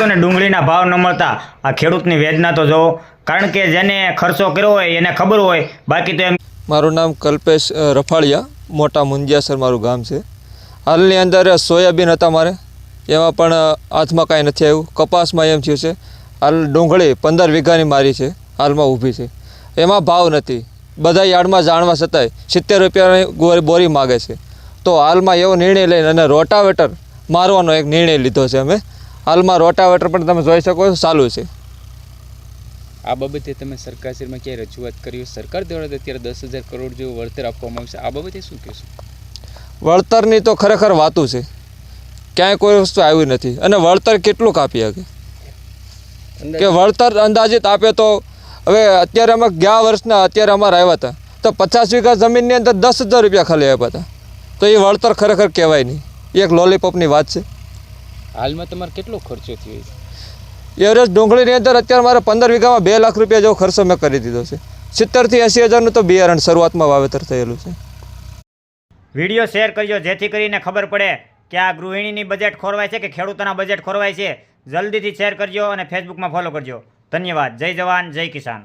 અને ડુંગળીના ભાવ ન મળતા આ ખેડૂતની વેદના તો જોવો, કારણ કે જેને ખર્ચો કર્યો હોય એને ખબર હોય, બાકી તો એમ. મારું નામ કલ્પેશ રફાળિયા, મોટા મુંજિયાસર મારું ગામ છે. હાલની અંદર સોયાબીન હતા મારે, એમાં પણ હાથમાં કાંઈ નથી આવ્યું. કપાસમાં એમ થયું છે. હાલ ડુંગળી 15 વીઘાની મારી છે, હાલમાં ઊભી છે, એમાં ભાવ નથી. બધા યાર્ડમાં જાણવા છતાંય 70 રૂપિયાની બોરી માગે છે. તો હાલમાં એવો નિર્ણય લઈને અને રોટાવેટર મારવાનો એક નિર્ણય લીધો છે અમે. હાલમાં રોટાવેટર પણ તમે જોઈ શકો છો ચાલુ છે. આ બાબતે તમે સરકારશ્રીમાં ક્યાંય રજૂઆત કરી? સરકાર દ્વારા અત્યારે 10,000 કરોડ જેવું વળતર આપવામાં આવશે, આ બાબતે શું કહેશો? વળતરની તો ખરેખર વાતું છે, ક્યાંય કોઈ વસ્તુ આવી નથી. અને વળતર કેટલું કાપી શકે કે વળતર અંદાજિત આપે તો હવે અત્યારે અમે ગયા વર્ષના અત્યારે અમારે આવ્યા હતા તો 50 વીઘા જમીનની અંદર 10,000 રૂપિયા ખાલી આપ્યા હતા. તો એ વળતર ખરેખર કહેવાય નહીં, એક લોલીપોપની વાત છે. હાલમાં તમારે કેટલો ખર્ચો થયો છે? એવરેજ ડુંગળીની અંદર અત્યારે મારે 15 વીઘામાં 2 લાખ રૂપિયા જેવો ખર્ચો મેં કરી દીધો છે. 70 થી 80 હજારનું તો બિયારણ શરૂઆતમાં વાવેતર થયેલું છે. વિડીયો શેર કરજો જેથી કરીને ખબર પડે કે આ ગૃહિણીની બજેટ ખોરવાય છે કે ખેડૂતોના બજેટ ખોરવાય છે. જલ્દીથી શેર કરજો અને ફેસબુકમાં ફોલો કરજો. ધન્યવાદ. જય જવાન, જય કિસાન.